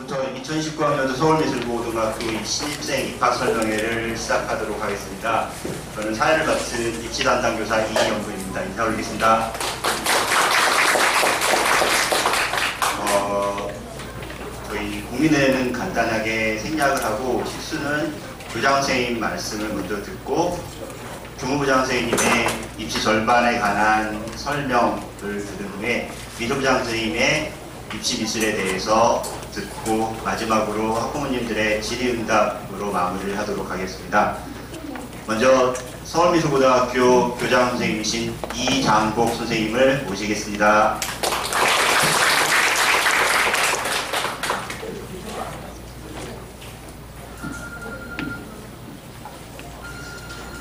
부터 2019학년도 서울미술고등학교 신입생 입학 설명회를 시작하도록 하겠습니다. 저는 사회를 맡은 입시 담당 교사 이영근입니다. 인사 올리겠습니다. 저희 국민회는 간단하게 생략을 하고 실수는 교장 선생님 말씀을 먼저 듣고 교무부장 선생님의 입시 절반에 관한 설명을 들은 후에 미소부장 선생님의 입시 미술에 대해서 듣고 마지막으로 학부모님들의 질의응답으로 마무리를 하도록 하겠습니다. 먼저 서울미술고등학교 교장 선생님이신 이장복 선생님을 모시겠습니다.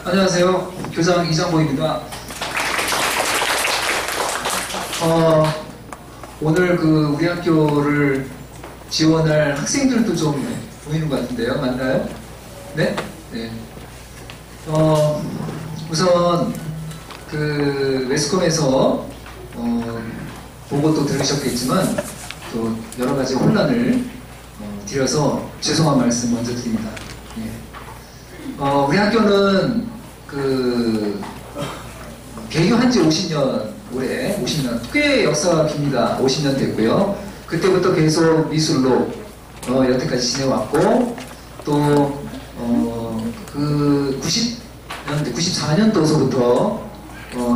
안녕하세요. 교장 이장복입니다. 오늘 우리 학교를 지원할 학생들도 좀 보이는 것 같은데요. 맞나요? 네? 네. 우선 매스컴에서 보고 또 들으셨겠지만 또 여러 가지 혼란을 드려서 죄송한 말씀 먼저 드립니다. 예. 우리 학교는 개교한 지 50년, 올해 50년, 꽤 역사가 깁니다. 50년 됐고요. 그때부터 계속 미술로 여태까지 지내왔고, 또 94년도서부터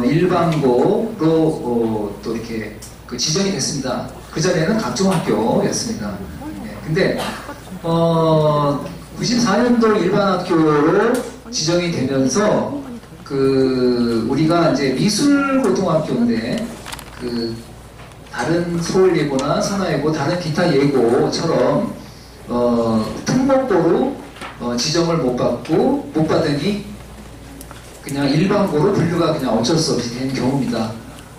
일반고로 또 이렇게 지정이 됐습니다. 그 전에는 각종학교였습니다. 네. 근데 94년도 일반학교로 지정이 되면서 우리가 이제 미술고등학교인데 다른 서울예고나 산하예고, 다른 기타 예고처럼 특목고로 지정을 못 받으니 그냥 일반고로 분류가 그냥 어쩔 수 없이 된 경우입니다.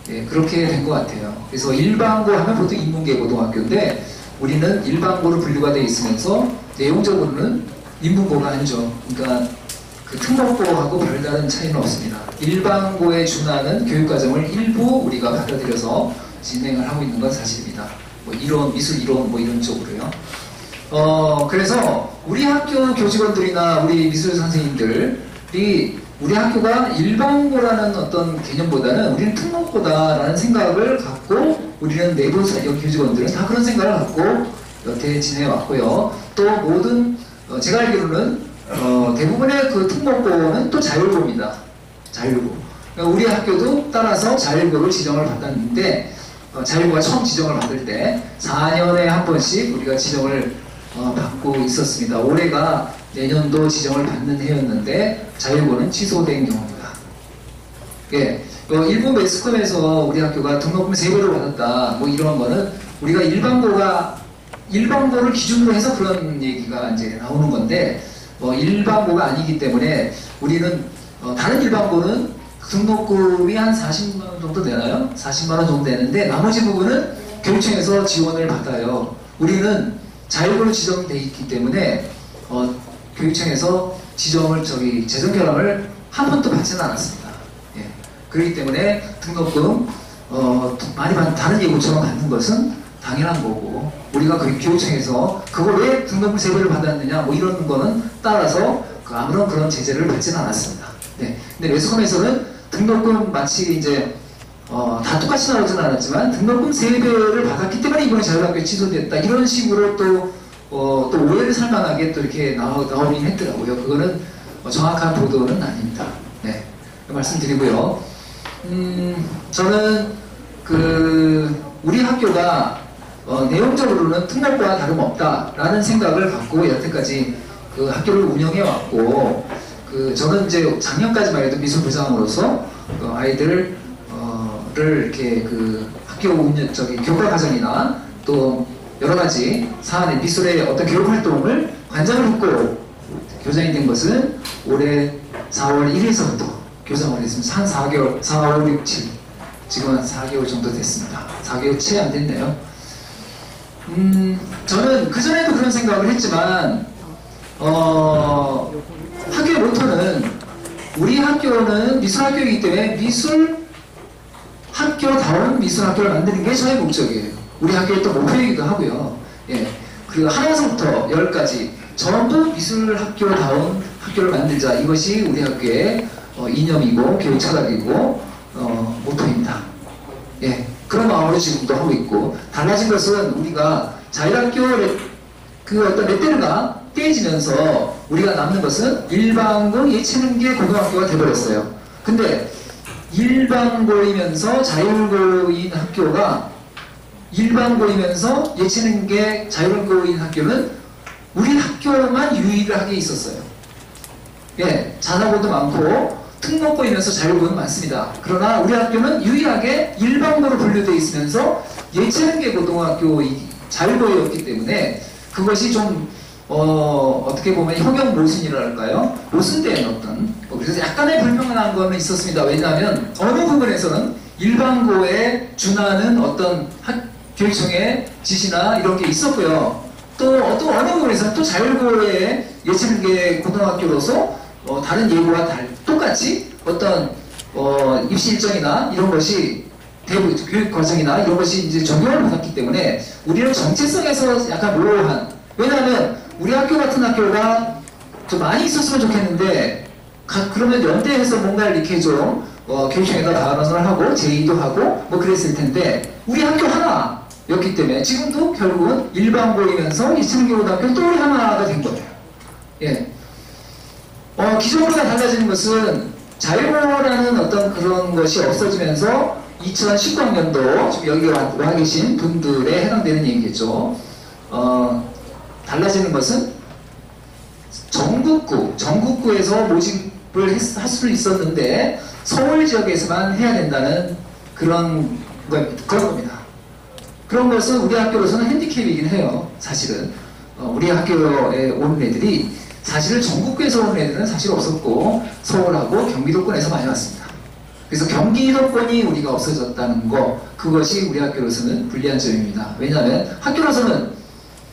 예, 그렇게 된 것 같아요. 그래서 일반고 하면 보통 인문계고등학교인데 우리는 일반고로 분류가 되어 있으면서 내용적으로는 인문고가 아니죠. 그러니까 특목고하고 별다른 차이는 없습니다. 일반고에 준하는 교육과정을 일부 우리가 받아들여서 진행을 하고 있는 건 사실입니다. 이론, 미술 이론 이런 쪽으로요. 그래서 우리 학교 교직원들이나 우리 미술 선생님들이 우리 학교가 일반고라는 어떤 개념보다는 우리는 특목고다라는 생각을 갖고, 우리는 내부 교직원들은 다 그런 생각을 갖고 여태 지내왔고요. 또 모든 제가 알기로는 대부분의 특목고는 또 자율고입니다. 자율고. 그러니까 우리 학교도 따라서 자율고를 지정을 받았는데, 자율고가 처음 지정을 받을 때 4년에 한 번씩 우리가 지정을 받고 있었습니다. 올해가 내년도 지정을 받는 해였는데 자율고는 취소된 경우입니다. 예, 일부 매스컴에서 우리 학교가 등록금 3배를 받았다 이런 거는 우리가 일반고를 기준으로 해서 그런 얘기가 이제 나오는 건데, 일반고가 아니기 때문에 우리는 다른 일반고는 등록금이 한 40만원 정도 되나요? 40만원 정도 되는데 나머지 부분은 교육청에서 지원을 받아요. 우리는 자율고로 지정되어 있기 때문에 교육청에서 지정을 재정 결함을 한 번도 받지는 않았습니다. 예. 그렇기 때문에 등록금 많이 다른 예고처럼 받는 것은 당연한 거고, 우리가 교육청에서 그걸 왜 등록금 3배를 받았느냐 이런 거는 따라서 아무런 그런 제재를 받지는 않았습니다. 네. 근데 매스컴에서는 등록금 마치 이제 다 똑같이 나오지는 않았지만 등록금 3배를 받았기 때문에 이번에 자율학교 취소됐다 이런 식으로 또 오해를 살만하게 또 이렇게 나오긴 했더라고요. 그거는 정확한 보도는 아닙니다. 네. 말씀드리고요. 저는 우리 학교가 내용적으로는 특목고와 다름없다라는 생각을 갖고 여태까지 학교를 운영해왔고, 저는 이제 작년까지만 해도 미술부장으로서 아이들을 이렇게 학교 운영, 교과 과정이나 또 여러 가지 사안의 미술의 어떤 교육 활동을 관장을 했고, 교장이 된 것은 올해 4월 1일서부터 교장을 했습니다. 한 4개월, 4, 5, 6, 7. 지금 한 4개월 정도 됐습니다. 4개월 채 안 됐네요. 저는 그전에도 그런 생각을 했지만, 학교의 모토는 우리 학교는 미술학교이기 때문에 미술학교다운 미술학교를 만드는 게 저의 목적이에요. 우리 학교의 또 목표이기도 하고요. 예. 그리고 하나서부터 10까지 전부 미술학교다운 학교를 만들자. 이것이 우리 학교의 이념이고 교육 철학이고 모토입니다. 예, 그런 마음으로 지금도 하고 있고, 달라진 것은 우리가 자율학교 그 어떤 레테르가 떼지면서 우리가 남는 것은 일반고 예체능계 고등학교가 돼버렸어요. 근데 일반고이면서 자율고인 학교가, 일반고이면서 예체능계 자율고인 학교는 우리 학교만 유일하게 있었어요. 예, 자사고도 많고 특목고이면서 자율고는 많습니다. 그러나 우리 학교는 유일하게 일반고로 분류되어 있으면서 예체능계 고등학교 자율고였기 때문에 그것이 좀 어떻게 보면 형용 모순이랄까요? 모순된 어떤, 그래서 약간의 불평한 거는 있었습니다. 왜냐하면 어느 부분에서는 일반고에 준하는 어떤 교육청의 지시나 이런 게 있었고요. 또 어느 부분에서는 또 자율고의 예체능계 고등학교로서 다른 예고와 똑같이 어떤 입시 일정이나 이런 것이 교육 과정이나 이런 것이 이제 적용을 받았기 때문에 우리는 정체성에서 약간 모호한, 왜냐하면 우리 학교 같은 학교가 좀 많이 있었으면 좋겠는데 그러면 연대해서 뭔가 이렇게 좀 교육청에다 발언을 하고 제의도 하고 뭐 그랬을 텐데 우리 학교 하나였기 때문에 지금도 결국은 일반고이면서 예체능계 고등학교 또 우리 하나가 된 거예요. 예. 기존보다 달라지는 것은 자율고라는 어떤 그런 것이 없어지면서 2019학년도 지금 여기 와 계신 분들에 해당되는 얘기겠죠. 달라지는 것은 전국구에서 모집을 할 수 있었는데 서울 지역에서만 해야 된다는 그런 겁니다. 그런 것은 우리 학교로서는 핸디캡이긴 해요. 사실은 우리 학교에 오는 애들이 사실 전국구에서 오는 애들은 사실 없었고 서울하고 경기도권에서 많이 왔습니다. 그래서 경기도권이 우리가 없어졌다는 거, 그것이 우리 학교로서는 불리한 점입니다. 왜냐하면 학교로서는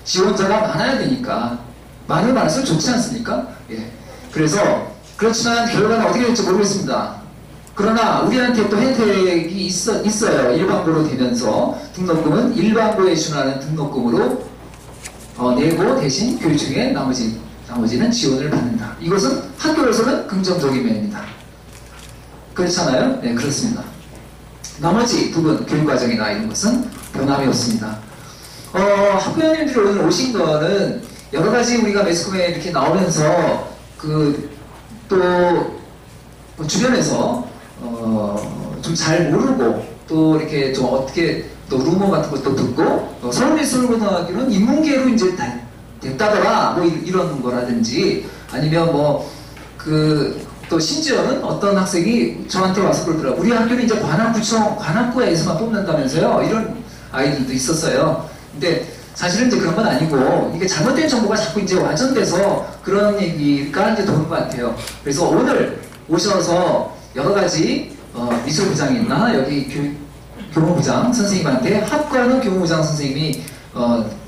지원자가 많아야 되니까 많으면 많을수록 좋지 않습니까? 예. 그래서 그렇지만 결과는 어떻게 될지 모르겠습니다. 그러나 우리한테 또 혜택이 있어요. 일반고로 되면서 등록금은 일반고에 준하는 등록금으로 내고 대신 교육청에 나머지는 지원을 받는다. 이것은 학교로서는 긍정적인 면입니다. 그렇잖아요? 네, 그렇습니다. 나머지 부분, 교육과정이나 이런 것은 변함이 없습니다. 학부모님들이 오늘 오신 거는 여러 가지 우리가 매스컴에 이렇게 나오면서 또 주변에서 좀 잘 모르고 또 이렇게 좀 어떻게 또 루머 같은 것도 듣고 서울미술고등학교는 인문계로 이제 됐다더라 뭐 이런 거라든지 아니면 또 심지어는 어떤 학생이 저한테 와서 그러더라고요. 우리 학교는 이제 관악구에서만 뽑는다면서요. 이런 아이들도 있었어요. 근데 사실은 이제 그런 건 아니고 이게 잘못된 정보가 자꾸 이제 와전돼서 그런 얘기가 이제 도는 것 같아요. 그래서 오늘 오셔서 여러 가지 미술부장이나 여기 교무부장 선생님한테 학과는 교무부장 선생님이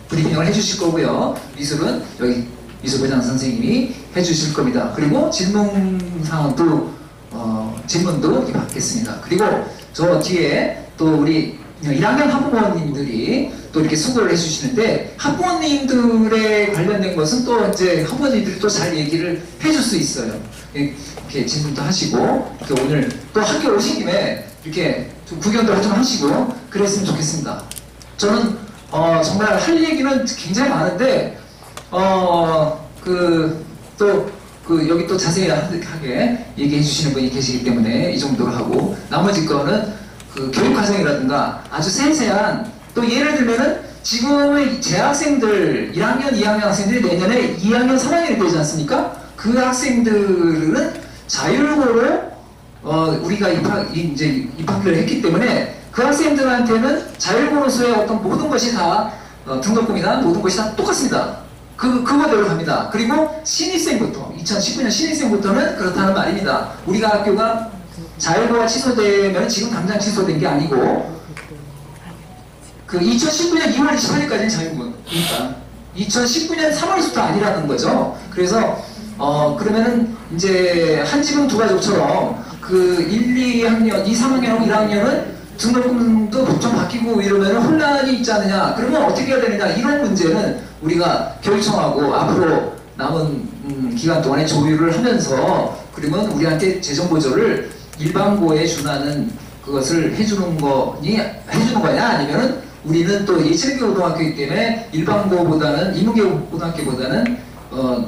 브리핑을 해주실 거고요. 미술은 여기 미술부장 선생님이 해주실 겁니다. 그리고 질문사항도 질문도 이렇게 받겠습니다. 그리고 저 뒤에 또 우리 1학년 학부모님들이 또 이렇게 수고를 해주시는데 학부모님들에 관련된 것은 또 이제 학부모님들이 또 잘 얘기를 해줄 수 있어요. 이렇게 질문도 하시고 이렇게 오늘 또 학교 오신 김에 이렇게 좀 구경도 좀 하시고 그랬으면 좋겠습니다. 저는 정말 할 얘기는 굉장히 많은데 여기 또 자세하게 얘기해 주시는 분이 계시기 때문에 이 정도로 하고 나머지 거는 교육과정이라든가 아주 세세한 또 예를 들면은 지금의 재학생들 1학년, 2학년 학생들이 내년에 2학년, 3학년이 되지 않습니까? 그 학생들은 자율고로 우리가 입학을 했기 때문에 그 학생들한테는 자율고로서의 어떤 모든 것이 다 등록금이나 모든 것이 다 똑같습니다. 그거대로 갑니다. 그리고 신입생부터 2019년 신입생부터는 그렇다는 말입니다. 우리가 학교가 자율고가 취소되면 지금 당장 취소된 게 아니고 2019년 2월 28일까지는 자율고니까 2019년 3월부터 아니라는 거죠. 그래서 그러면은 이제 한 지붕 두 가족처럼 1, 2학년, 2, 3학년하고 1학년은 등록금도 좀 바뀌고 이러면 혼란이 있지 않느냐. 그러면 어떻게 해야 되느냐. 이런 문제는 우리가 교육청하고 앞으로 남은 기간 동안에 조율을 하면서 그러면 우리한테 재정 보조를 일반고에 준하는 그것을 해주는 거냐 아니면은 우리는 또 예체능 고등학교이기 때문에 일반고보다는 인문계 고등학교보다는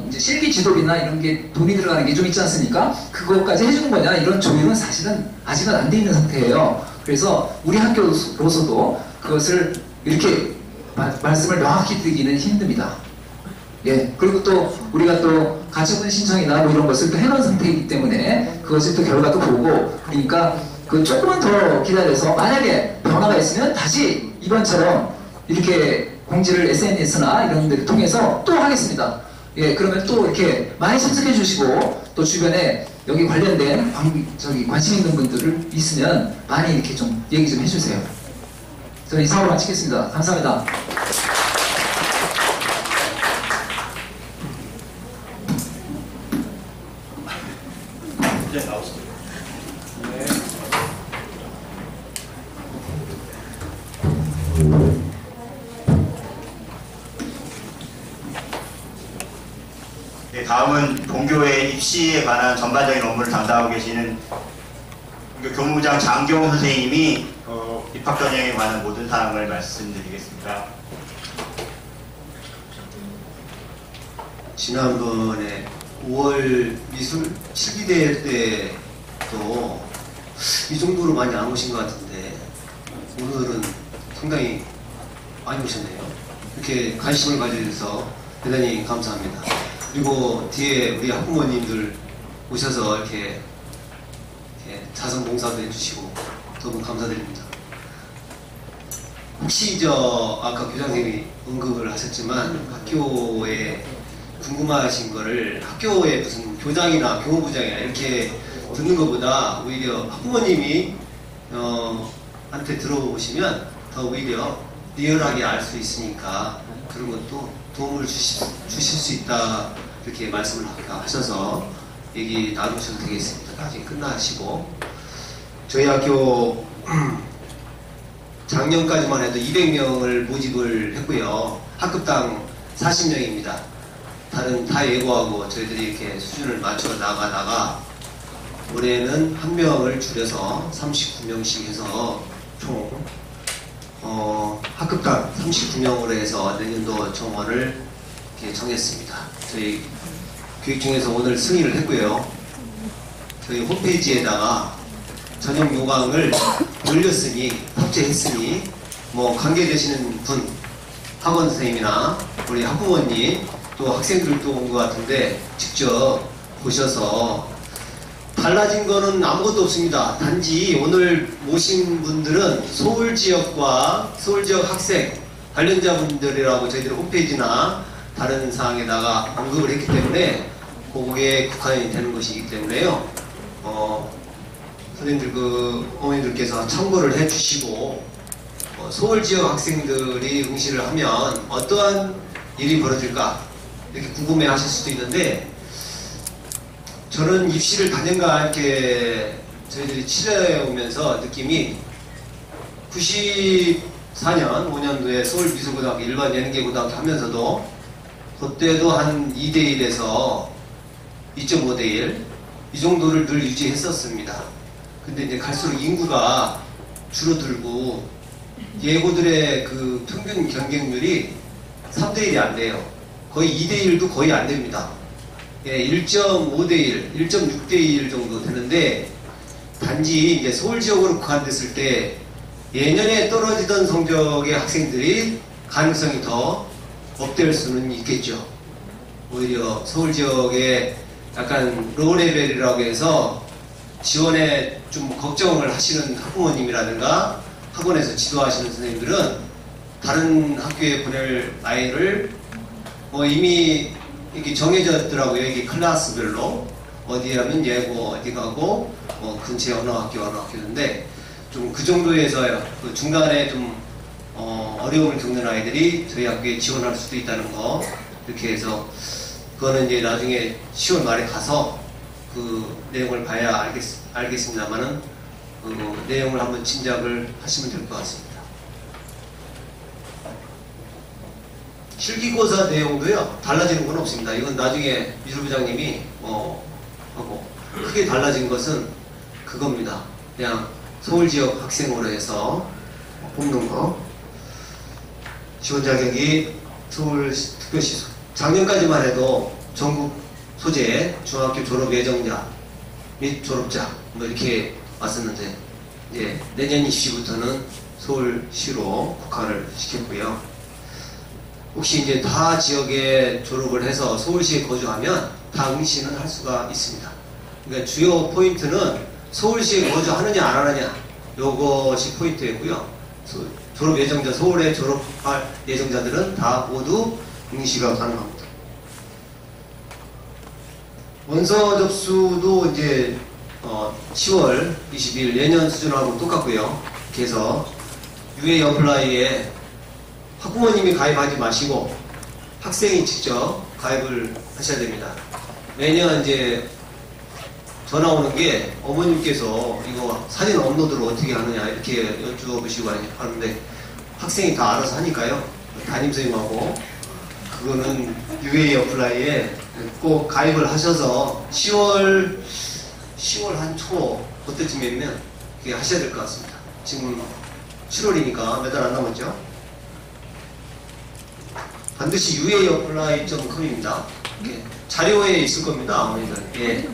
이제 실기 지도비나 이런 게 돈이 들어가는 게 좀 있지 않습니까? 그것까지 해주는 거냐 이런 조율은 사실은 아직은 안 돼 있는 상태예요. 그래서 우리 학교로서도 그것을 이렇게 말씀을 명확히 드리기는 힘듭니다. 예, 그리고 또 우리가 또 가처분 신청이나 뭐 이런 것을 또 해놓은 상태이기 때문에 그것을 또 결과도 보고 그러니까 그 조금만 더 기다려서 만약에 변화가 있으면 다시 이번처럼 이렇게 공지를 SNS나 이런 데를 통해서 또 하겠습니다. 예, 그러면 또 이렇게 많이 참석해 주시고 또 주변에 여기 관련된 관심 있는 분들을 있으면 많이 이렇게 좀 얘기 좀 해주세요. 저는 이상으로 마치겠습니다. 감사합니다. 이제 나오시죠. 네, 다음은 본교의 입시에 관한 전반적인 업무를 담당하고 계시는 본교 교무부장 장경호 선생님이 입학 전형에 관한 모든 사항을 말씀드리겠습니다. 지난번에 5월 미술 실기대회 때도 이 정도로 많이 안 오신 것 같은데 오늘은 상당히 많이 오셨네요. 이렇게 관심을 가져주셔서 대단히 감사합니다. 그리고 뒤에 우리 학부모님들 오셔서 이렇게 자선봉사도 해주시고 너무 감사드립니다. 혹시 아까 교장님이 언급을 하셨지만 학교에 궁금하신 거를 학교에 무슨 교장이나 교무부장이나 이렇게 듣는 것보다 오히려 학부모님이 한테 들어보시면 더 오히려 리얼하게 알 수 있으니까 그런 것도 도움을 주실 수 있다 이렇게 말씀을 하셔서 얘기 나누셔도 되겠습니다. 나중에 끝나시고 저희 학교 작년까지만 해도 200명을 모집을 했고요. 학급당 40명입니다. 다른 다 예고하고 저희들이 이렇게 수준을 맞춰 나가다가 올해는 한 명을 줄여서 39명씩 해서 총 학급당 39명으로 해서 내년도 정원을 이렇게 정했습니다. 저희 교육청에서 오늘 승인을 했고요. 저희 홈페이지에다가 전형 요강을 올렸으니 탑재했으니 뭐 관계되시는 분 학원 선생님이나 우리 학부모님 또 학생들도 온 것 같은데 직접 보셔서 달라진 거는 아무것도 없습니다. 단지 오늘 모신 분들은 서울 지역과 서울 지역 학생 관련자분들이라고 저희들 홈페이지나 다른 사항에다가 언급을 했기 때문에 그게 국한이 되는 것이기 때문에요. 선생님들 어머니들께서 참고를 해주시고 서울 지역 학생들이 응시를 하면 어떠한 일이 벌어질까 이렇게 궁금해 하실 수도 있는데 저는 입시를 다년간 이렇게 저희들이 치러오면서 느낌이 94년 5년도에 서울미술고등학교 일반 예능계고등학교 하면서도 그때도 한 2대1에서 2.5대1 이 정도를 늘 유지했었습니다. 근데 이제 갈수록 인구가 줄어들고 예고들의 그 평균 경쟁률이 3대1이 안 돼요. 거의 2대1도 거의 안 됩니다. 1.5대1, 1.6대1 정도 되는데 단지 이제 서울 지역으로 국한됐을 때 예년에 떨어지던 성적의 학생들이 가능성이 더 업될 수는 있겠죠. 오히려 서울 지역에 약간 로우 레벨이라고 해서 지원에 좀 걱정을 하시는 학부모님이라든가 학원에서 지도하시는 선생님들은 다른 학교에 보낼 아이를 이미 이게 정해졌더라고요. 이게 클래스별로 어디 하면 예고 어디 가고 근처에 어느 학교인데 좀 그 정도에서 그 중간에 좀 어려움을 겪는 아이들이 저희 학교에 지원할 수도 있다는 거 이렇게 해서 그거는 이제 나중에 10월 말에 가서 그 내용을 봐야 알겠습니다만은 내용을 한번 짐작을 하시면 될 것 같습니다. 실기고사 내용도요 달라지는 건 없습니다. 이건 나중에 미술부장님이 하고 크게 달라진 것은 그겁니다. 그냥 서울 지역 학생으로 해서 뽑는 거. 지원 자격이 서울특별시 작년까지만 해도 전국 소재 중학교 졸업 예정자 및 졸업자 뭐 이렇게 왔었는데 이제 내년 입시부터는 서울시로 국한을 시켰고요. 혹시 이제 다 지역에 졸업을 해서 서울시에 거주하면 다 응시는 할 수가 있습니다. 그러니까 주요 포인트는 서울시에 거주하느냐 안 하느냐 요것이 포인트였고요. 졸업 예정자, 서울에 졸업할 예정자들은 다 모두 응시가 가능합니다. 원서 접수도 이제 10월 20일 예년 수준하고 똑같고요. 그래서 UA 어플라이에 학부모님이 가입하지 마시고 학생이 직접 가입을 하셔야 됩니다. 매년 이제 전화 오는 게 어머님께서 이거 사진 업로드를 어떻게 하느냐 이렇게 여쭈어보시고 하는데 학생이 다 알아서 하니까요. 담임선생님하고 그거는 UA 어플라이에 꼭 가입을 하셔서 10월 한 초 그때쯤이면 그게 하셔야 될 것 같습니다. 지금 7월이니까 몇 달 안 남았죠. 반드시 uaapply.com입니다. 자료에 있을 겁니다. 어머니들. 예.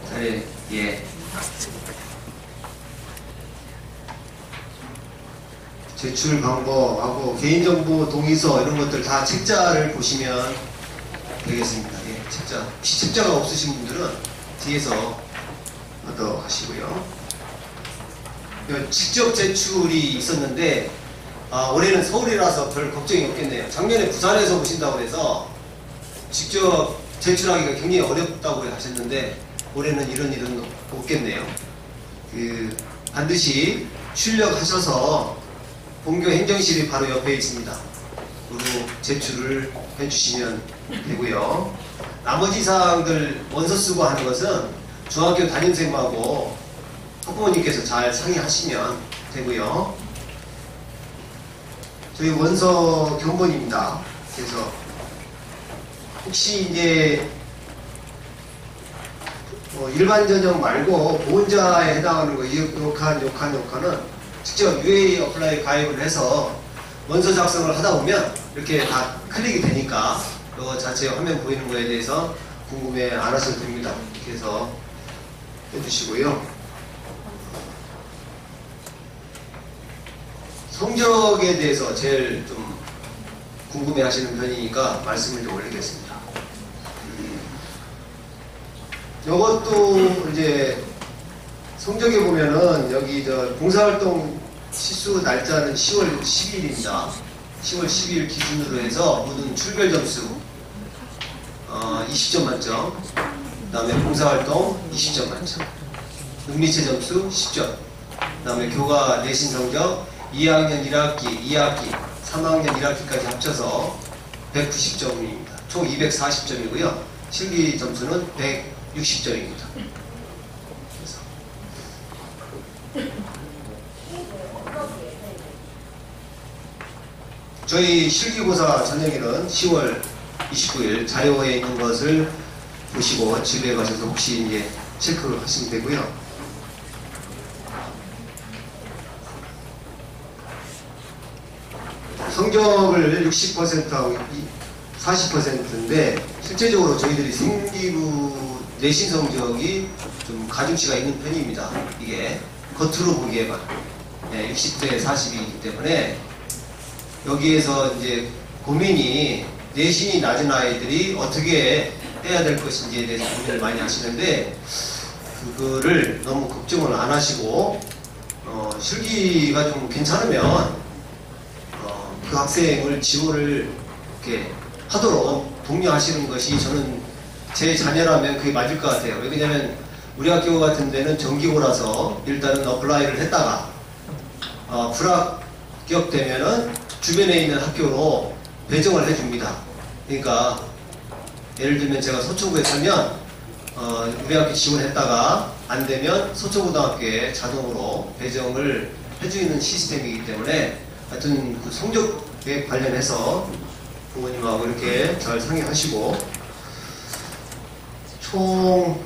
자료에. 예. 제출 방법하고 개인정보 동의서 이런 것들 다 책자를 보시면 되겠습니다. 예. 책자. 혹시 책자가 없으신 분들은 뒤에서 얻어 가시고요. 직접 제출이 있었는데 올해는 서울이라서 별 걱정이 없겠네요. 작년에 부산에서 오신다고 해서 직접 제출하기가 굉장히 어렵다고 하셨는데 올해는 이런 일은 없겠네요. 반드시 출력하셔서 본교 행정실이 바로 옆에 있습니다. 그리고 제출을 해주시면 되고요. 나머지 사항들 원서 쓰고 하는 것은 중학교 담임선생님하고 학부모님께서 잘 상의하시면 되고요. 저희 원서 견본입니다. 그래서 혹시 이제 일반 전형 말고 보훈자에 해당하는 거 욕한은 직접 UA 어플라이 가입을 해서 원서 작성을 하다 보면 이렇게 다 클릭이 되니까 이거 자체 화면 보이는 거에 대해서 궁금해 안 하셔도 됩니다. 이렇게 해서 해주시고요. 성적에 대해서 제일 좀 궁금해 하시는 편이니까 말씀을 좀 올리겠습니다. 이것도 이제 성적에 보면은 여기 봉사활동 시수 날짜는 10월 10일입니다. 10월 10일 기준으로 해서 모든 출결 점수 20점 만점, 그 다음에 봉사활동 20점 만점, 능미체 점수 10점, 그 다음에 교과 내신 성적 2학년 1학기, 2학기, 3학년 1학기까지 합쳐서 190점입니다. 총 240점이고요. 실기 점수는 160점입니다. 저희 실기고사 전형일은 10월 29일 자료에 있는 것을 보시고 집에 가셔서 혹시 이제 체크를 하시면 되고요. 성적을 60%하고 40%인데 실제적으로 저희들이 생기부 내신 성적이 좀 가중치가 있는 편입니다. 이게 겉으로 보기에만 60대 40이기 때문에 여기에서 이제 고민이 내신이 낮은 아이들이 어떻게 해야 될 것인지에 대해서 고민을 많이 하시는데 그거를 너무 걱정을 안 하시고 실기가 좀 괜찮으면 그 학생을 지원을 이렇게 하도록 독려하시는 것이 저는 제 자녀라면 그게 맞을 것 같아요. 왜냐면 우리 학교 같은 데는 정기고라서 일단은 어플라이를 했다가 불합격되면은 주변에 있는 학교로 배정을 해줍니다. 그러니까 예를 들면 제가 서초구에 살면 우리 학교 지원했다가 안 되면 서초고등학교에 자동으로 배정을 해주는 시스템이기 때문에 하여튼 그 성적 계획 관련해서 부모님하고 이렇게 잘 상의하시고 총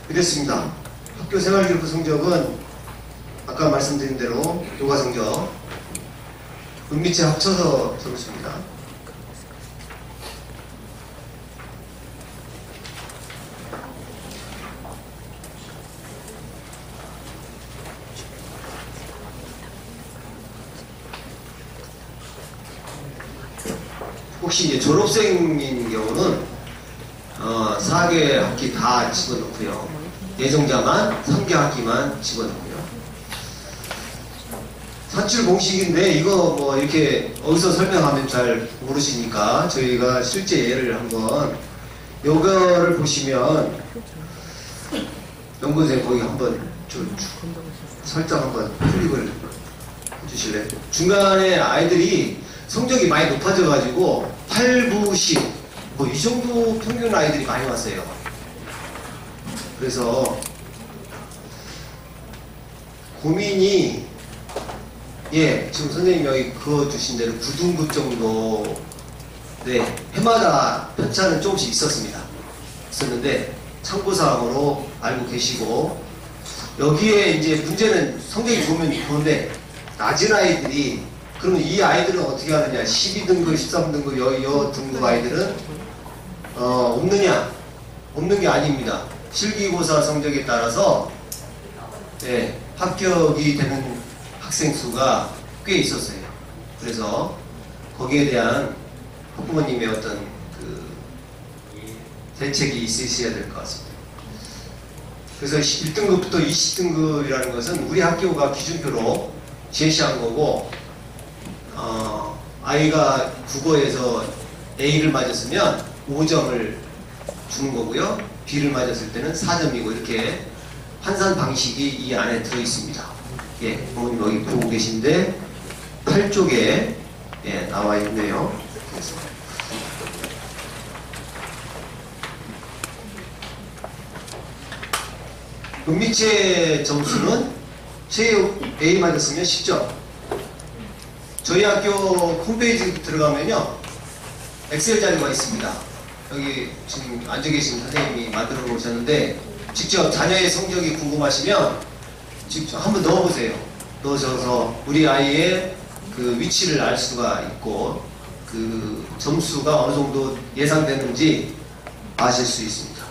이랬습니다. 학교 생활기록 성적은 아까 말씀드린 대로 교과 성적 은미체 합쳐서 점수입니다. 혹시 이제 졸업생인 경우는 4개 학기 다 집어넣고요. 예정자만 3개 학기만 집어넣고요. 산출 공식인데 이거 뭐 이렇게 어디서 설명하면 잘 모르시니까 저희가 실제 예를 한번 요거를 보시면 연구생 거기 한번 좀 설정 한번 클릭을 해주실래요? 중간에 아이들이 성적이 많이 높아져가지고 8, 9, 10 뭐 이 정도 평균 아이들이 많이 왔어요. 그래서 고민이 지금 선생님이 여기 그어주신 대로 9등급 정도 해마다 편차는 조금씩 있었는데 참고사항으로 알고 계시고 여기에 이제 문제는 성적이 보면 좋은데 낮은 아이들이 그러면 이 아이들은 어떻게 하느냐 12등급, 13등급 여 등급 아이들은 없느냐? 없는 게 아닙니다. 실기고사 성적에 따라서 합격이 되는 학생 수가 꽤 있었어요. 그래서 거기에 대한 학부모님의 어떤 그 대책이 있으셔야 될 것 같습니다. 그래서 1등급부터 20등급이라는 것은 우리 학교가 기준표로 제시한 거고 아이가 국어에서 A를 맞았으면 5점을 주는 거고요. B를 맞았을 때는 4점이고 이렇게 환산 방식이 이 안에 들어 있습니다. 부모님 여기 보고 계신데 8쪽에 나와 있네요. 그래서 은미체 점수는 체육 A 맞았으면 10점. 저희 학교 홈페이지 들어가면요 엑셀 자료가 있습니다. 여기 지금 앉아 계신 선생님이 만들어 놓으셨는데 직접 자녀의 성적이 궁금하시면 직접 한번 넣어보세요. 넣으셔서 우리 아이의 그 위치를 알 수가 있고 그 점수가 어느 정도 예상되는지 아실 수 있습니다.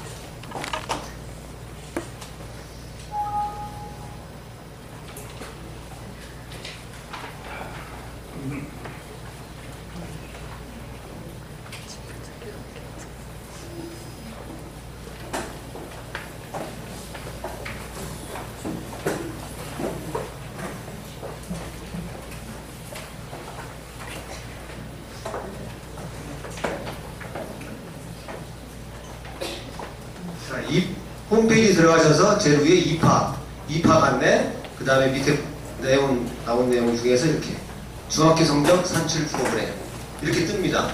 이 홈페이지 들어가셔서 제일 위에 입학 안내, 그 다음에 밑에 나온 내용 중에서 이렇게 중학교 성적 산출 프로그램 이렇게 뜹니다.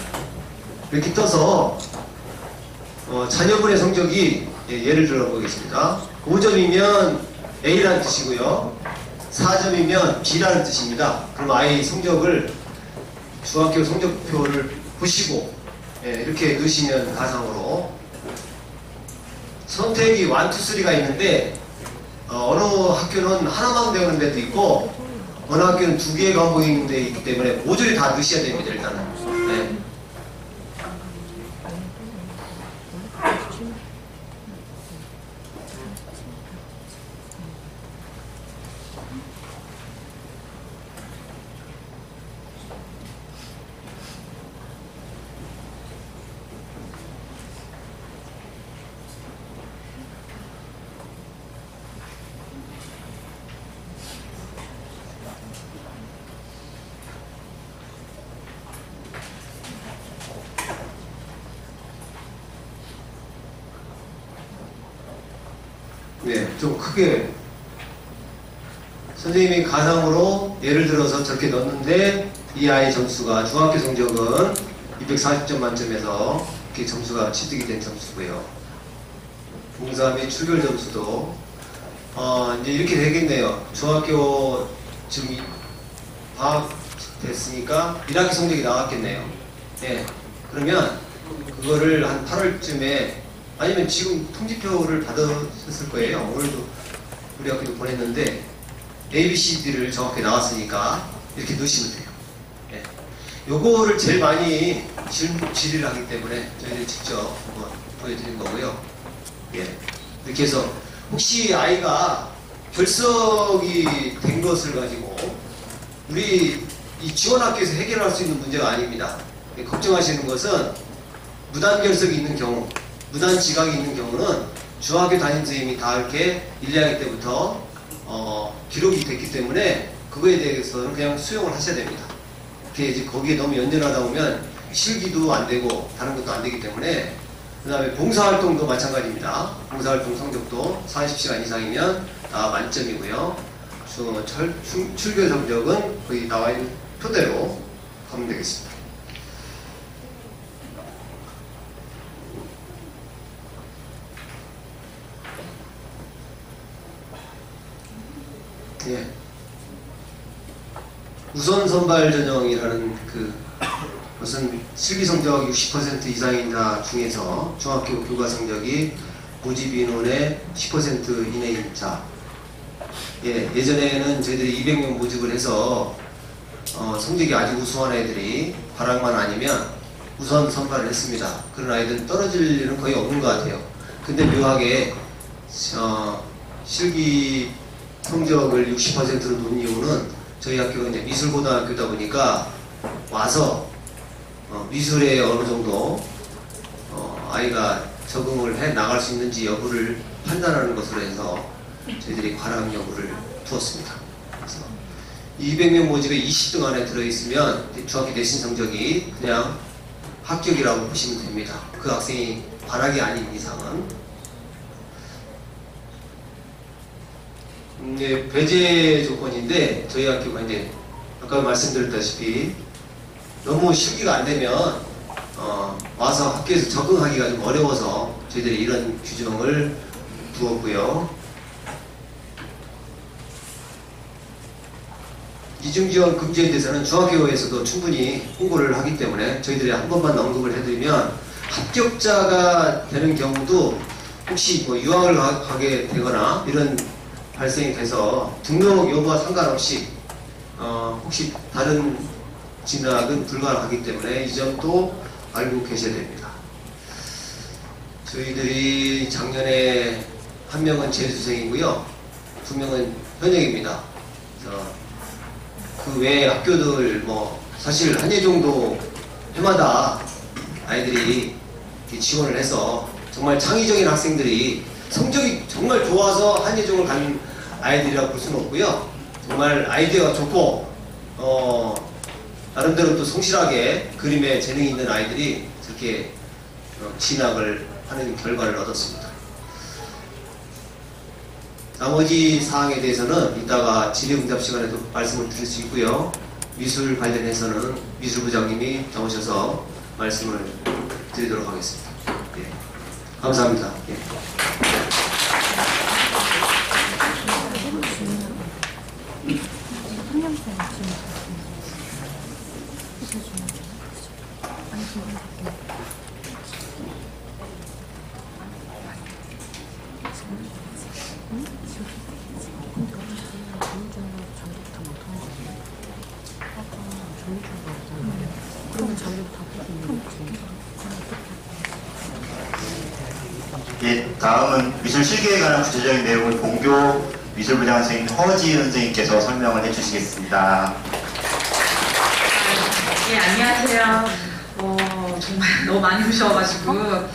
이렇게 떠서 자녀분의 성적이 예를 들어 보겠습니다. 5점이면 A라는 뜻이고요. 4점이면 B라는 뜻입니다. 그럼 아이 성적을 중학교 성적표를 보시고 이렇게 넣으시면 가상으로 선택이 1, 2, 3가 있는데 어느 학교는 하나만 배우는 데도 있고 어느 학교는 2개의 과목이 있는 데 있기 때문에 모조리 다 넣으셔야 됩니다. 일단은 좀 크게 선생님이 가상으로 예를 들어서 저렇게 넣었는데 이 아이 점수가 중학교 성적은 240점 만점에서 이렇게 점수가 취득이 된 점수고요. 봉사 및 출결 점수도 이제 이렇게 되겠네요. 중학교 지금 방학 됐으니까 1학기 성적이 나왔겠네요. 예. 그러면 그거를 한 8월쯤에 아니면 지금 통지표를 받으셨을 거예요. 오늘도 우리 학교도 보냈는데 ABCD를 정확히 나왔으니까 이렇게 넣으시면 돼요. 예. 요거를 제일 많이 질의를 하기 때문에 저희들이 직접 한번 보여드린 거고요. 예. 이렇게 해서 혹시 아이가 결석이 된 것을 가지고 우리 이 지원학교에서 해결할 수 있는 문제가 아닙니다. 걱정하시는 것은 무단 결석이 있는 경우, 무단 지각이 있는 경우는 중학교 담임 선생님이 다 이렇게 1, 2학기 때부터 기록이 됐기 때문에 그거에 대해서는 그냥 수용을 하셔야 됩니다. 이렇게 이제 거기에 너무 연연하다 보면 실기도 안 되고 다른 것도 안 되기 때문에 그 다음에 봉사활동도 마찬가지입니다. 봉사활동 성적도 40시간 이상이면 다 만점이고요. 출교 성적은 거의 나와 있는 표대로 하면 되겠습니다. 예. 우선 선발 전형이라는 그것은 실기 성적 60% 이상인 자 중에서 중학교 교과 성적이 모집 인원의 10% 이내인 자. 예, 예전에는 저희들이 200명 모집을 해서 성적이 아주 우수한 애들이 발악만 아니면 우선 선발을 했습니다. 그런 아이들은 떨어질 일은 거의 없는 것 같아요. 근데 묘하게 실기 성적을 60%로 놓은 이유는 저희 학교가 이제 미술고등학교다 보니까 와서 미술에 어느 정도 아이가 적응을 해 나갈 수 있는지 여부를 판단하는 것으로 해서 저희들이 과락 여부를 두었습니다. 그래서 200명 모집에 20등 안에 들어있으면 중학교 내신 성적이 그냥 합격이라고 보시면 됩니다. 그 학생이 발악이 아닌 이상은. 배제 조건인데 저희 학교가 이제 아까 말씀드렸다시피 너무 실기가 안 되면 와서 학교에서 적응하기가 좀 어려워서 저희들이 이런 규정을 두었고요. 이중지원 금지에 대해서는 중학교에서도 충분히 홍보를 하기 때문에 저희들이 한 번만 언급을 해드리면 합격자가 되는 경우도 혹시 뭐 유학을 가게 되거나 이런 발생이 돼서 등록 여부와 상관없이 혹시 다른 진학은 불가능하기 때문에 이 점도 알고 계셔야 됩니다. 저희들이 작년에 한 명은 재수생이고요, 2명은 현역입니다. 그 외 학교들 뭐 사실 한예종도 해마다 아이들이 지원을 해서 정말 창의적인 학생들이 성적이 정말 좋아서 한예종을 간 아이들이라고 볼 수는 없고요. 정말 아이디어가 좋고 나름대로 또 성실하게 그림에 재능이 있는 아이들이 이렇게 진학을 하는 결과를 얻었습니다. 나머지 사항에 대해서는 이따가 질의응답 시간에도 말씀을 드릴 수 있고요. 미술 관련해서는 미술부장님이 나오셔서 말씀을 드리도록 하겠습니다. 예. 감사합니다. 예. 예, 다음은 미술 실기에 관한 구체적인 내용을 본교 미술부장 선생님 허지은 선생님께서 설명을 해주시겠습니다. 예, 안녕하세요. 정말 너무 많이 오셔가지고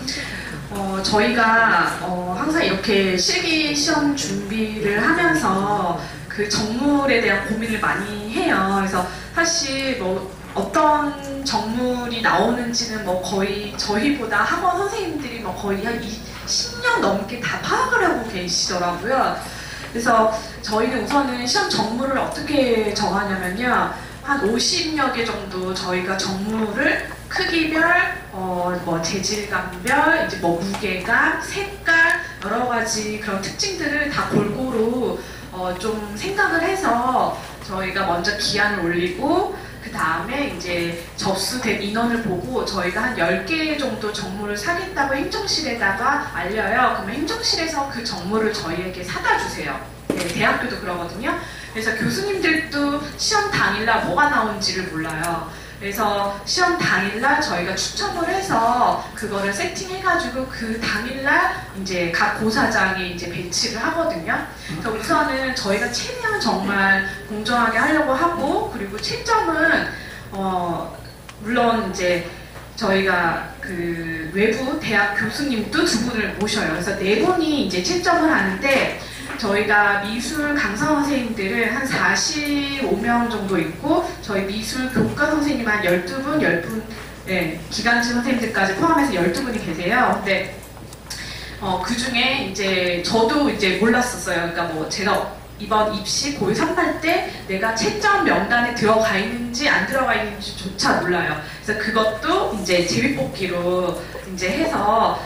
저희가 항상 이렇게 실기 시험 준비를 하면서 그 정물에 대한 고민을 많이 해요. 그래서 사실 뭐 어떤 정물이 나오는지는 뭐 거의 저희보다 학원 선생님들이 뭐 거의 한 10년 넘게 다 파악을 하고 계시더라고요. 그래서 저희는 우선은 시험 정물을 어떻게 정하냐면요, 한 50여 개 정도 저희가 정물을 크기별, 뭐 재질감별, 이제 뭐 무게감, 색깔, 여러 가지 그런 특징들을 다 골고루 좀 생각을 해서 저희가 먼저 기한을 올리고 그 다음에 이제 접수된 인원을 보고 저희가 한 10개 정도 정모를 사겠다고 행정실에다가 알려요. 그러면 행정실에서 그 정모를 저희에게 사다 주세요. 네, 대학교도 그러거든요. 그래서 교수님들도 시험 당일날 뭐가 나온지를 몰라요. 그래서 시험 당일날 저희가 추첨을 해서 그거를 세팅해가지고 그 당일날 이제 각 고사장에 이제 배치를 하거든요. 그래서 우선은 저희가 최대한 정말 공정하게 하려고 하고, 그리고 채점은 물론 이제 저희가 그 외부 대학 교수님도 2분을 모셔요. 그래서 4분이 이제 채점을 하는데, 저희가 미술 강사 선생님들은 한 45명 정도 있고, 저희 미술 교과 선생님 한 12분, 10분, 네, 기간제 선생님들까지 포함해서 12분이 계세요. 근데 그 중에 이제 저도 이제 몰랐었어요. 그러니까 뭐 제가 이번 입시 고1 3할 때 내가 채점 명단에 들어가 있는지 안 들어가 있는지조차 몰라요. 그래서 그것도 이제 제비뽑기로 이제 해서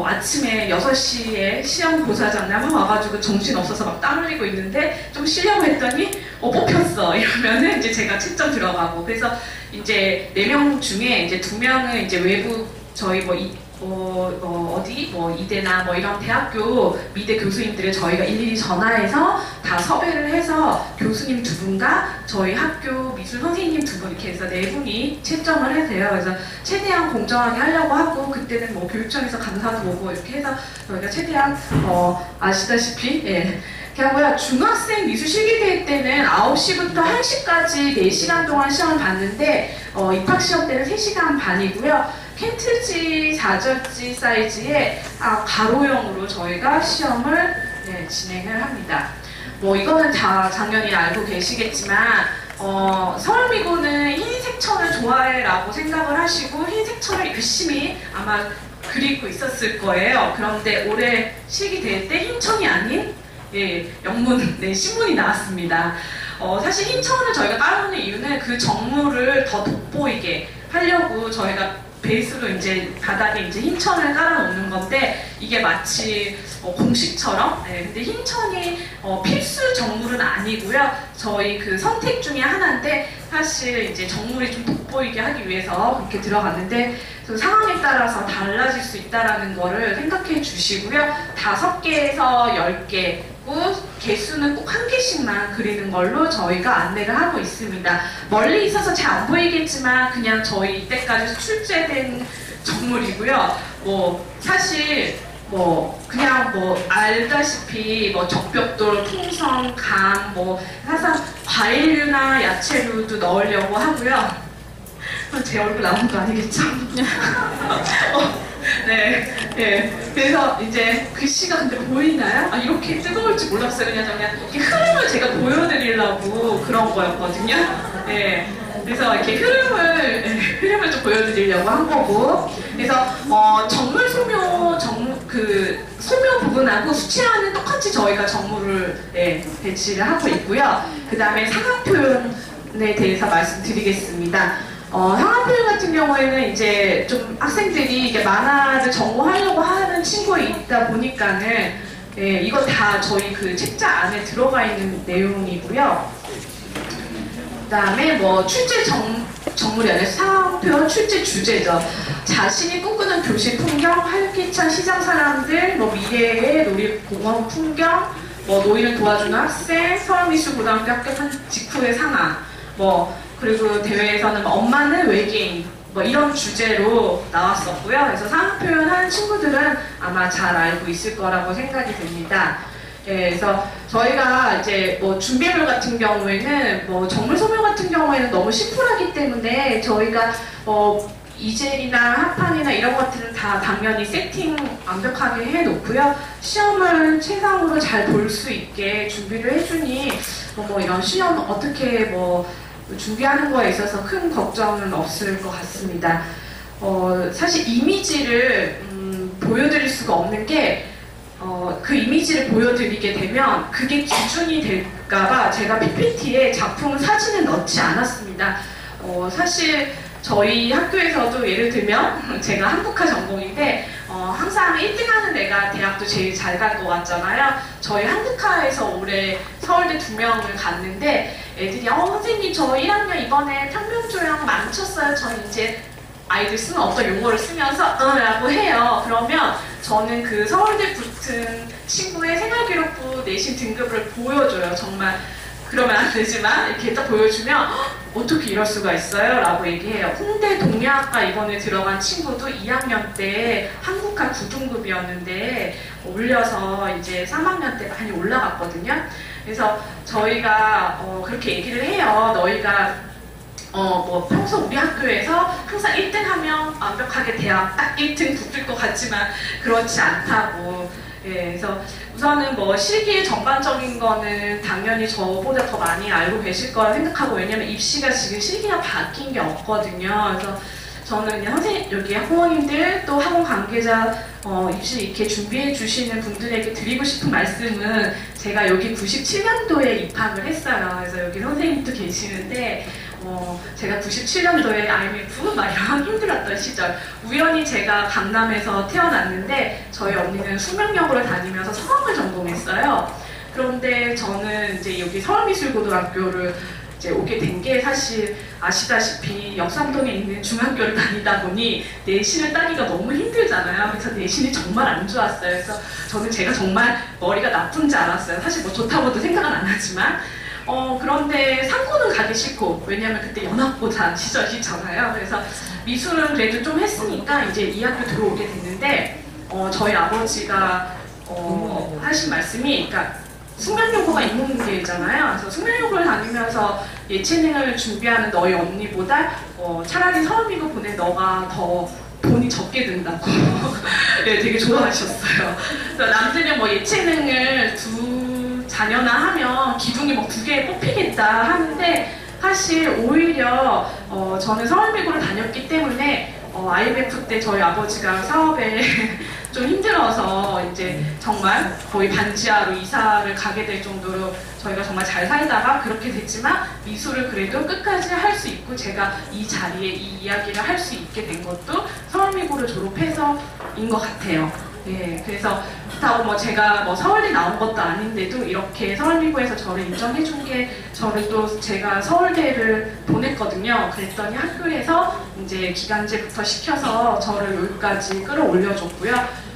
아침에 6시에 시험 고사장남 와가지고 정신 없어서 막 땀 흘리고 있는데 좀 쉬려고 했더니 뽑혔어 이러면은 이제 제가 채점 들어가고, 그래서 이제 4명 중에 이제 2명은 이제 외부 저희 어디 이대나 뭐 이런 대학교 미대 교수님들을 저희가 일일이 전화해서 다 섭외를 해서 교수님 2분과 저희 학교 미술 선생님 2분 이렇게 해서 4분이 채점을 해서요. 그래서 최대한 공정하게 하려고 하고, 그때는 뭐 교육청에서 감사도 오고 이렇게 해서 저희가 최대한 아시다시피 예. 하고요. 중학생 미술 실기대회 때는 9시부터 1시까지 4시간 동안 시험을 봤는데 입학시험 때는 3시간 반이고요. 캔트지 4절지 사이즈의 가로형으로 저희가 시험을 진행을 합니다. 뭐 이거는 다 당연히 알고 계시겠지만 서울미고는 흰색 천을 좋아해 라고 생각을 하시고 흰색 천을 열심히 아마 그리고 있었을 거예요. 그런데 올해 실기대회 때 흰천이 아닌 영문, 신문이 나왔습니다. 사실 흰천을 저희가 깔아놓는 이유는 그 정물을 더 돋보이게 하려고 저희가 베이스로 이제 바닥에 이제 흰천을 깔아놓는 건데, 이게 마치 공식처럼, 근데 흰천이 필수 정물은 아니고요. 저희 그 선택 중에 하나인데, 사실 이제 정물이 좀 돋보이게 하기 위해서 그렇게 들어갔는데, 그 상황에 따라서 달라질 수 있다는 거를 생각해 주시고요. 5개에서 10개, 개수는 꼭 1개씩만 그리는 걸로 저희가 안내를 하고 있습니다. 멀리 있어서 잘 안 보이겠지만 그냥 저희 이때까지 출제된 정물이고요. 뭐 사실 그냥 알다시피 적벽돌, 풍선, 감, 항상 과일류나 야채류도 넣으려고 하고요. 제 얼굴 나온 거 아니겠죠? 네. 그래서 이제 글씨가 근데 보이나요? 이렇게 뜨거울지 몰랐어요. 그냥 이렇게 흐름을 제가 보여드리려고 그런 거였거든요. 네. 그래서 이렇게 흐름을 좀 보여드리려고 한 거고. 그래서 정물 소묘, 소묘 부분하고 수채화는 똑같이 저희가 정물을 배치를 하고 있고요. 그 다음에 상황 표현에 대해서 말씀드리겠습니다. 상황 표현 같은 경우에는 이제 좀 학생들이 이게 만화를 정보하려고 하는 친구가 있다 보니까는 이거 다 저희 그 책자 안에 들어가 있는 내용이고요. 그 다음에 출제 정물이 아니라 상황 표현 출제 주제죠. 자신이 꿈꾸는 교실 풍경, 활기찬 시장 사람들, 미래의 놀이공원 풍경, 노인을 도와주는 학생, 서울미술고등학교 합격한 직후의 상황, 그리고 대회에서는 엄마는 외계인 이런 주제로 나왔었고요. 그래서 상황 표현한 친구들은 아마 잘 알고 있을 거라고 생각이 됩니다. 그래서 저희가 이제 준비물 같은 경우에는 정물 소묘 같은 경우에는 너무 심플하기 때문에 저희가 이젤이나 합판이나 이런 것들은 다 당연히 세팅 완벽하게 해놓고요. 시험을 최상으로 잘 볼 수 있게 준비를 해주니 이런 시험 어떻게 준비하는 거에 있어서 큰 걱정은 없을 것 같습니다. 사실 이미지를 보여드릴 수가 없는 게 그 이미지를 보여드리게 되면 그게 기준이 될까봐 제가 PPT에 작품 사진을 넣지 않았습니다. 사실 저희 학교에서도 예를 들면 제가 한국화 전공인데 항상 항상 1등하는 애가 대학도 제일 잘 갈 것 같잖아요. 저희 한국화에서 올해 서울대 2명을 갔는데 애들이 선생님 저 1학년 이번에 평균조형 망쳤어요. 저는 이제 아이들 쓰는 어떤 용어를 쓰면서 라고 해요. 그러면 저는 그 서울대 붙은 친구의 생활기록부 내신 등급을 보여줘요. 정말 그러면 안 되지만 이렇게 딱 보여주면 어떻게 이럴 수가 있어요? 라고 얘기해요. 홍대 동료학과 이번에 들어간 친구도 2학년 때 한국화 9등급이었는데 올려서 이제 3학년 때 많이 올라갔거든요. 그래서 저희가 그렇게 얘기를 해요. 너희가 뭐 평소 우리 학교에서 항상 1등 하면 완벽하게 대학 딱 1등 붙을 것 같지만 그렇지 않다고. 예, 그래서 우선은 뭐 실기 전반적인 거는 당연히 저보다 더 많이 알고 계실 거라 생각하고, 왜냐면 입시가 지금 실기가 바뀐 게 없거든요. 그래서 저는 그냥 선생님, 여기 학부모님들 또 학원 관계자 입시 이렇게 준비해 주시는 분들에게 드리고 싶은 말씀은, 제가 여기 97년도에 입학을 했어요. 그래서 여기 선생님도 계시는데 제가 97년도에 IMF 막 이런 힘들었던 시절, 우연히 제가 강남에서 태어났는데 저희 언니는 숙명여고를 다니면서 성악을 전공했어요. 그런데 저는 이제 여기 서울미술고등학교를 이제 오게 된 게, 사실 아시다시피 역삼동에 있는 중학교를 다니다 보니 내신을 따기가 너무 힘들잖아요. 그래서 내신이 정말 안 좋았어요. 그래서 저는 제가 정말 머리가 나쁜지 알았어요. 사실 뭐 좋다고도 생각은 안 하지만 그런데 상고는 가기 싫고, 왜냐면 그때 연합고사 시절이잖아요. 그래서 미술은 그래도 좀 했으니까 이제 이 학교 들어오게 됐는데, 저희 아버지가 하신 말씀이, 그러니까 숙명여고가 인문계잖아요. 그래서 숙명여고를 다니면서 예체능을 준비하는 너희 언니보다 차라리 서울미고 보낸 너가 더 돈이 적게 든다고 네, 되게 좋아하셨어요. 그래서 남들은 뭐 예체능을 자녀나 하면 기둥이 뭐 2개 뽑히겠다 하는데, 사실 오히려 저는 서울미고를 다녔기 때문에 IMF 때 저희 아버지가 사업에 좀 힘들어서 이제 정말 거의 반지하로 이사를 가게 될 정도로 저희가 정말 잘 살다가 그렇게 됐지만, 미술을 그래도 끝까지 할 수 있고 제가 이 자리에 이 이야기를 할 수 있게 된 것도 서울미고를 졸업해서인 것 같아요. 예, 그래서 그렇다고 뭐 제가 뭐 서울대 나온 것도 아닌데도 이렇게 서울미고에서 저를 인정해준 게, 저를 또 제가 서울대를 보냈거든요. 그랬더니 학교에서 이제 기간제부터 시켜서 저를 여기까지 끌어올려줬고요.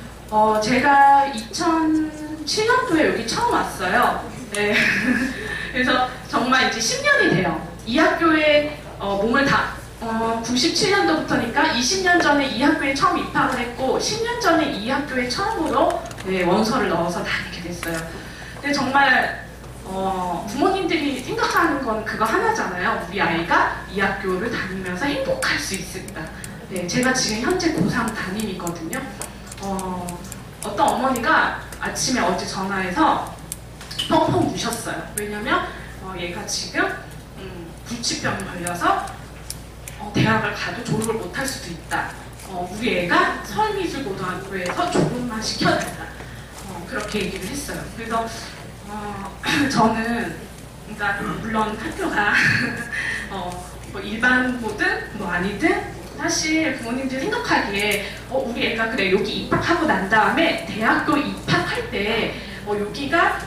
제가 2007년도에 여기 처음 왔어요. 네. 그래서 정말 이제 10년이 돼요. 이 학교에 몸을 97년도부터니까 20년 전에 이 학교에 처음 입학을 했고 10년 전에 이 학교에 처음으로 원서를 넣어서 다니게 됐어요. 근데 정말 부모님들이 생각하는 건 그거 하나잖아요. 우리 아이가 이 학교를 다니면서 행복할 수 있습니다. 네, 제가 지금 현재 고3 담임이거든요. 어떤 어머니가 아침에 어제 전화해서 펑펑 우셨어요. 왜냐면 얘가 지금 불치병이 걸려서 대학을 가도 졸업을 못할 수도 있다. 우리 애가 서울미술고등학교에서 졸업만 시켜달라. 그렇게 얘기를 했어요. 그래서 저는, 그러니까 물론 학교가 뭐 일반고든 뭐 아니든, 사실 부모님들이 생각하기에 우리 애가 그래 여기 입학하고 난 다음에 대학교 입학할 때 여기가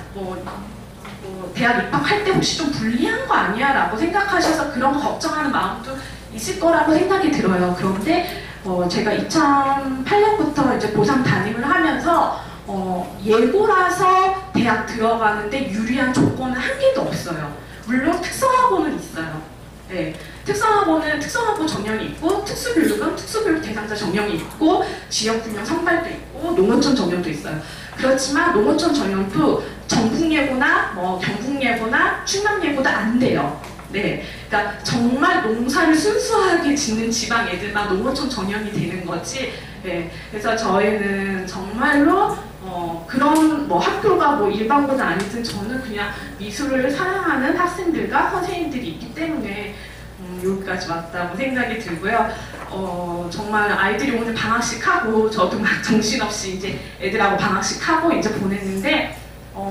대학 입학할 때 혹시 좀 불리한 거 아니야? 라고 생각하셔서 그런 거 걱정하는 마음도 있을 거라고 생각이 들어요. 그런데 제가 2008년부터 이제 고3 담임을 하면서 예고라서 대학 들어가는데 유리한 조건은 한 개도 없어요. 물론 특성화고는 있어요. 네. 특성화고는 특성화고 전형이 있고, 특수교육은 특수교육 대상자 전형이 있고, 지역균형 선발도 있고, 농어촌 전형도 있어요. 그렇지만 농어촌 전형도 전국예고나 경북예고나 충남예고도 안 돼요. 네, 그러니까 정말 농사를 순수하게 짓는 지방 애들만 농어촌 전형이 되는 거지. 네, 그래서 저희는 정말로 그런 학교가 일반고는 아니든 저는 그냥 미술을 사랑하는 학생들과 선생님들이 있기 때문에 여기까지 왔다고 생각이 들고요. 정말 아이들이 오늘 방학식 하고 저도 막 정신없이 이제 애들하고 방학식 하고 이제 보냈는데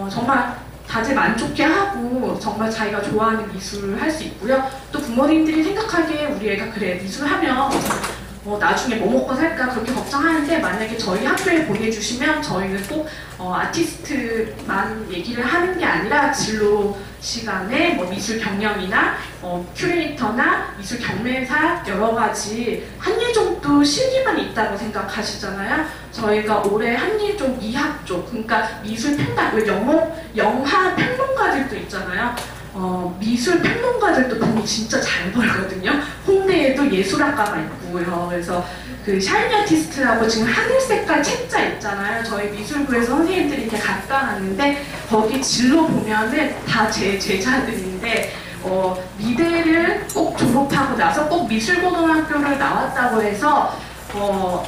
정말 다들 만족해 하고 정말 자기가 좋아하는 미술을 할 수 있고요. 또 부모님들이 생각하기에 우리 애가 그래 미술하면 나중에 뭐 먹고 살까 그렇게 걱정하는데 만약에 저희 학교에 보내주시면 저희는 꼭 아티스트만 얘기를 하는 게 아니라 진로 시간에 뭐 미술 경영이나 큐레이터나 미술 경매사 여러 가지 한예종도 실기만 있다고 생각하시잖아요. 저희가 올해 한예종 2학조 그러니까 미술 평가 영화 평론가들도 있잖아요. 미술 평론가들도 돈이 진짜 잘 벌거든요. 홍대에도 예술학과가 있고요. 그래서 그 샤이니 아티스트라고 지금 하늘색깔 책자 있잖아요. 저희 미술부에서 선생님들이 이렇게 갖다 놨는데 거기 진로 보면은 다 제 제자들인데 미대를 꼭 졸업하고 나서 꼭 미술고등학교를 나왔다고 해서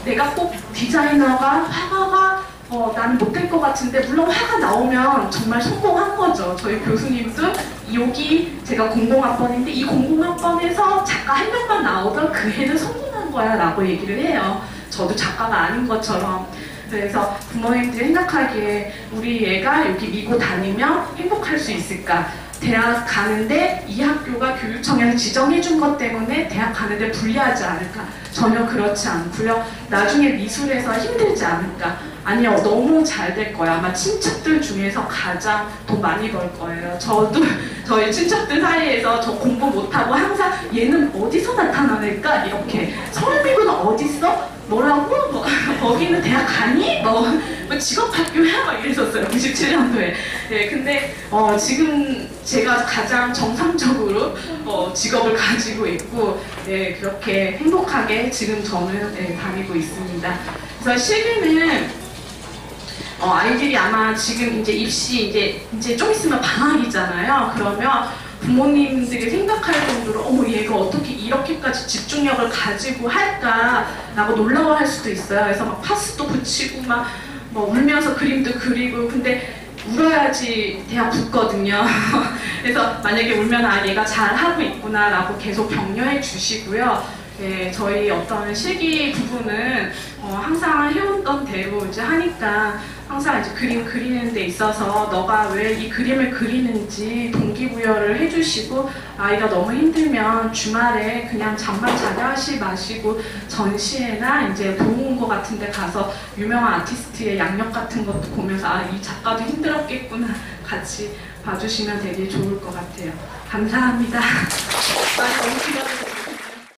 내가 꼭 디자이너가 화가가 나는 못될 것 같은데 물론 화가 나오면 정말 성공한 거죠. 저희 교수님도 여기 제가 공공학번인데 이 공공학번에서 작가 한 명만 나오던 그 해는 성공한 거야 라고 얘기를 해요. 저도 작가가 아닌 것처럼. 그래서 부모님들이 생각하기에 우리 애가 여기 미고 다니면 행복할 수 있을까? 대학 가는데 이 학교가 교육청에서 지정해준 것 때문에 대학 가는데 불리하지 않을까? 전혀 그렇지 않고요. 나중에 미술에서 힘들지 않을까? 아니요, 너무 잘 될 거야. 아마 친척들 중에서 가장 돈 많이 벌 거예요. 저도 저희 친척들 사이에서 저 공부 못하고 항상 얘는 어디서 나타나니까 이렇게 서울미고는 어딨어? 뭐라고? 거기는 대학 가니? 뭐 직업학교야? 막 이랬었어요. 97년도에. 네, 근데 지금 제가 가장 정상적으로 직업을 가지고 있고 네, 그렇게 행복하게 지금 저는 네, 다니고 있습니다. 그래서 실기는 아이들이 아마 지금 이제 입시 이제 좀 있으면 방학이잖아요. 그러면 부모님들이 생각할 정도로 어머 얘가 어떻게 이렇게까지 집중력을 가지고 할까라고 놀라워할 수도 있어요. 그래서 막 파스도 붙이고 막 뭐 울면서 그림도 그리고 근데 울어야지 대학 붙거든요. 그래서 만약에 울면 아 얘가 잘하고 있구나라고 계속 격려해 주시고요. 네, 저희 어떤 실기 부분은 항상 해왔던 대로 이제 하니까 항상 이제 그림 그리는 데 있어서 너가 왜 이 그림을 그리는지 동기부여를 해주시고 아이가 너무 힘들면 주말에 그냥 잠만 자게 마시고 전시회나 이제 도움고 같은 데 가서 유명한 아티스트의 양력 같은 것도 보면서 아, 이 작가도 힘들었겠구나 같이 봐주시면 되게 좋을 것 같아요. 감사합니다. 너무 기다려서